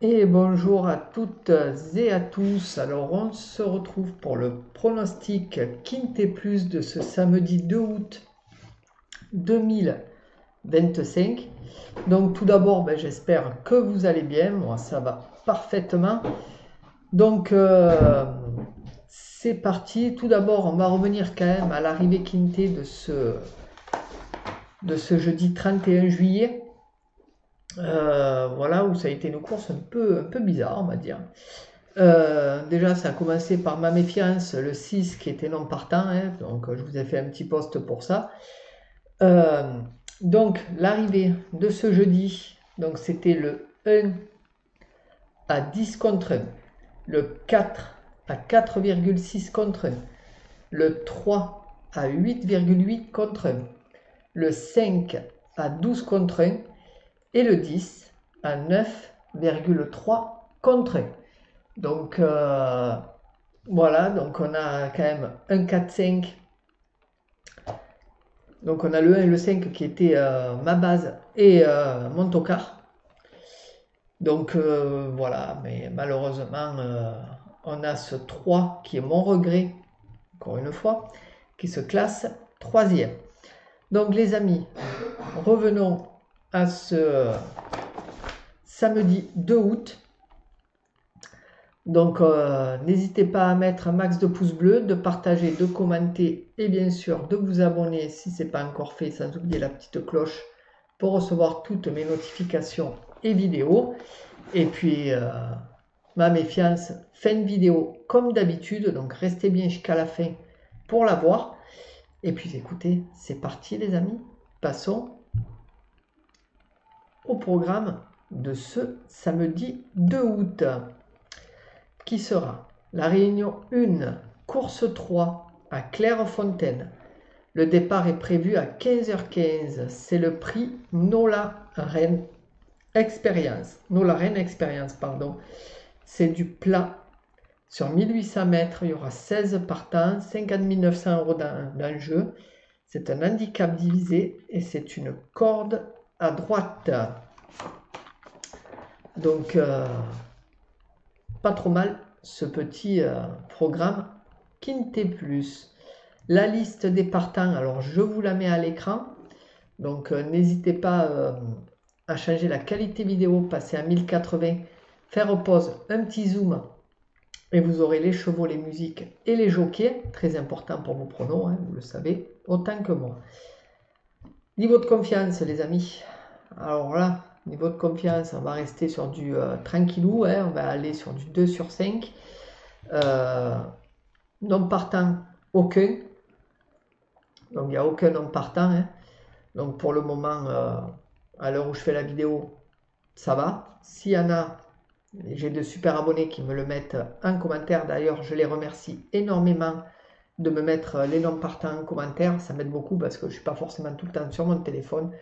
Et bonjour à toutes et à tous. Alors on se retrouve pour le pronostic Quintet Plus de ce samedi 2 août 2025. Donc tout d'abord, j'espère que vous allez bien. Moi ça va parfaitement. Donc c'est parti. Tout d'abord, on va revenir quand même à l'arrivée Quintet de ce jeudi 31 juillet. Voilà, où ça a été une course un peu bizarre, on va dire. Déjà, ça a commencé par ma méfiance, le 6 qui était non partant, hein, donc je vous ai fait un petit post pour ça. Donc, l'arrivée de ce jeudi, donc c'était le 1 à 10 contre 1, le 4 à 4,6 contre 1, le 3 à 8,8 contre 1, le 5 à 12 contre 1 et le 10 à 9,3 contre 1. Donc voilà, donc on a quand même un 4-5. Donc on a le 1 et le 5 qui étaient ma base et mon tocard. Donc voilà, mais malheureusement on a ce 3 qui est mon regret, encore une fois, qui se classe 3e. Donc les amis, revenons à ce samedi 2 août. Donc n'hésitez pas à mettre un max de pouces bleus, de partager, de commenter et bien sûr de vous abonner si ce n'est pas encore fait, sans oublier la petite cloche pour recevoir toutes mes notifications et vidéos. Et puis ma méfiance, fin de vidéo comme d'habitude, donc restez bien jusqu'à la fin pour la voir. Et puis écoutez, c'est parti les amis, passons au programme de ce samedi 2 août. Qui sera la réunion 1, course 3 à Clairefontaine. Le départ est prévu à 15h15. C'est le prix Nola Reine Experience. C'est du plat. Sur 1800 mètres, il y aura 16 partants, 50 900 € dans le jeu. C'est un handicap divisé et c'est une corde à droite. Donc, pas trop mal ce petit programme Quintet Plus. La liste des partants, alors je vous la mets à l'écran. Donc n'hésitez pas à changer la qualité vidéo, passer à 1080, faire pause, un petit zoom et vous aurez les chevaux, les musiques et les jockeys. Très important pour vos pronos, hein, vous le savez, autant que moi. Niveau de confiance les amis. Alors là, niveau de confiance, on va rester sur du tranquillou, hein, on va aller sur du 2 sur 5. Non partant, aucun. Donc il n'y a aucun non partant. Hein. Donc pour le moment, à l'heure où je fais la vidéo, ça va. S'il y en a, j'ai de super abonnés qui me le mettent en commentaire. D'ailleurs, je les remercie énormément de me mettre les non partants en commentaire. Ça m'aide beaucoup parce que je ne suis pas forcément tout le temps sur mon téléphone.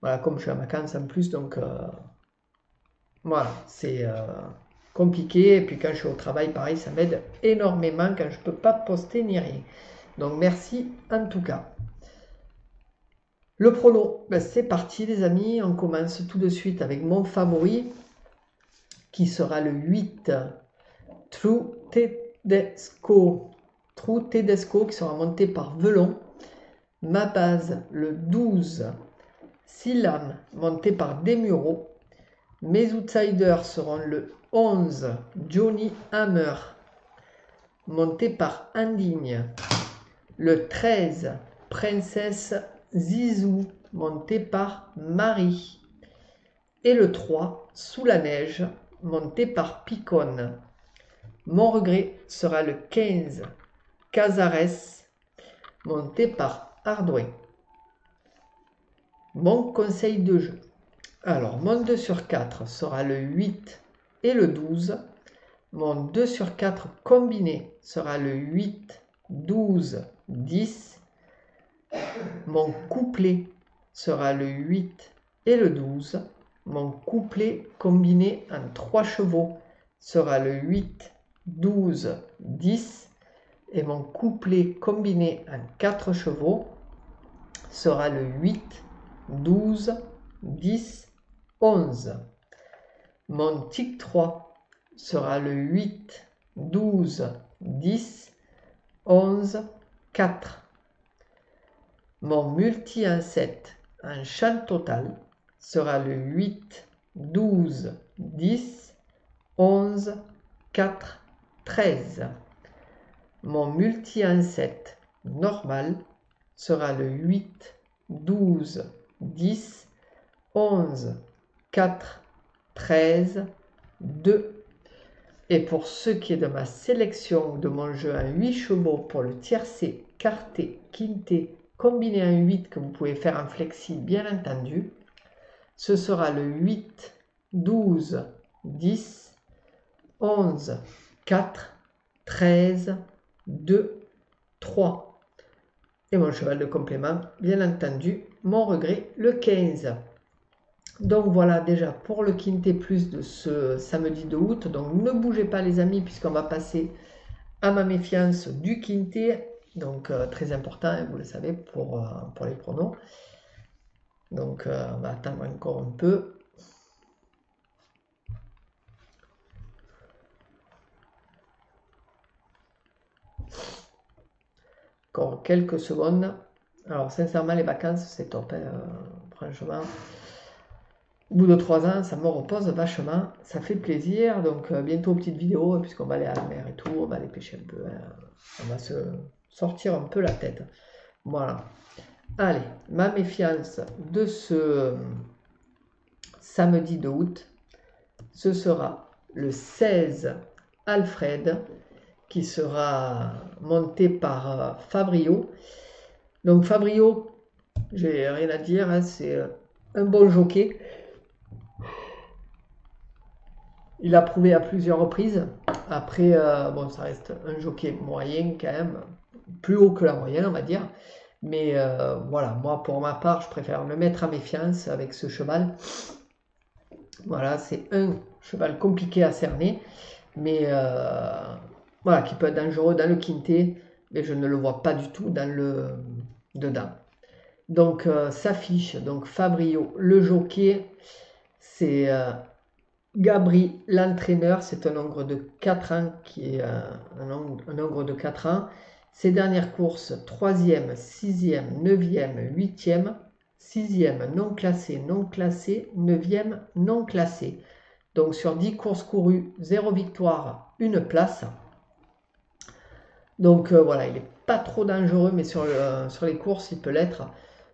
Voilà, comme je suis en vacances en plus, donc voilà, c'est compliqué. Et puis quand je suis au travail, pareil, ça m'aide énormément quand je ne peux pas poster ni rien. Donc merci en tout cas. Le prono, c'est parti les amis. On commence tout de suite avec mon favori qui sera le 8, True Tedesco. True Tedesco qui sera monté par Velon. Ma base, le 12, Silam, monté par Demuro. Mes outsiders seront le 11, Johnny Hammer, monté par Indigne. Le 13, Princesse Zizou, monté par Marie. Et le 3, Sous la neige, monté par Picone. Mon regret sera le 15, Cazares, monté par Ardouin. Mon conseil de jeu. Alors, mon 2 sur 4 sera le 8 et le 12. Mon 2 sur 4 combiné sera le 8, 12, 10. Mon couplet sera le 8 et le 12. Mon couplet combiné en 3 chevaux sera le 8, 12, 10. Et mon couplet combiné en 4 chevaux sera le 8, 12, 10, 11. Mon tic 3 sera le 8, 12, 10, 11, 4. Mon multi en 7 en chant total sera le 8, 12, 10, 11, 4, 13. Mon multi en 7 normal sera le 8, 12, 10, 11, 4, 13, 2. Et pour ce qui est de ma sélection de mon jeu en 8 chevaux pour le tiercé, quarté, quinté, combiné en 8 que vous pouvez faire en flexi bien entendu, ce sera le 8, 12, 10, 11, 4, 13, 2, 3. Et mon cheval de complément, bien entendu, mon regret, le 15. Donc voilà déjà pour le quinté plus de ce samedi de août. Donc ne bougez pas les amis puisqu'on va passer à ma méfiance du quinté. Donc très important, vous le savez, pour les pronos. Donc on va attendre encore un peu. Encore quelques secondes. Alors sincèrement les vacances c'est top, hein, franchement. Au bout de 3 ans, ça me repose vachement, ça fait plaisir. Donc bientôt petite vidéo, puisqu'on va aller à la mer et tout, on va aller pêcher un peu, hein. On va se sortir un peu la tête. Voilà. Allez, ma méfiance de ce samedi de août, ce sera le 16 Alfred, qui sera monté par Fabrio. Donc Fabrio, j'ai rien à dire, hein, c'est un bon jockey. Il a prouvé à plusieurs reprises. Après, bon, ça reste un jockey moyen quand même, plus haut que la moyenne, on va dire. Mais voilà, moi, pour ma part, je préfère me mettre à méfiance avec ce cheval. Voilà, c'est un cheval compliqué à cerner, mais voilà, qui peut être dangereux dans le quinté, mais je ne le vois pas du tout dans le dedans. Donc, s'affiche, donc Fabrio, le jockey, c'est... Gabri, l'entraîneur, c'est un ogre de 4 ans qui est un ogre de 4 ans. Ses dernières courses, 3e, 6e, 9e, 8e, 6e non classé, 9e non classé. Donc sur 10 courses courues, 0 victoire, 1 place. Donc voilà, il n'est pas trop dangereux, mais sur les courses, il peut l'être.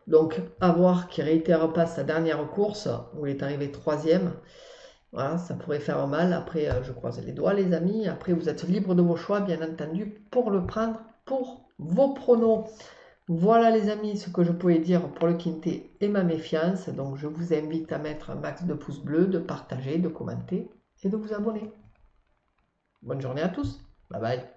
Donc à voir qu'il réitère pas sa dernière course, où il est arrivé 3e. Voilà, ça pourrait faire mal. Après, je croise les doigts, les amis. Après, vous êtes libre de vos choix, bien entendu, pour le prendre pour vos pronos. Voilà, les amis, ce que je pouvais dire pour le quinté et ma méfiance. Donc, je vous invite à mettre un max de pouces bleus, de partager, de commenter et de vous abonner. Bonne journée à tous. Bye bye.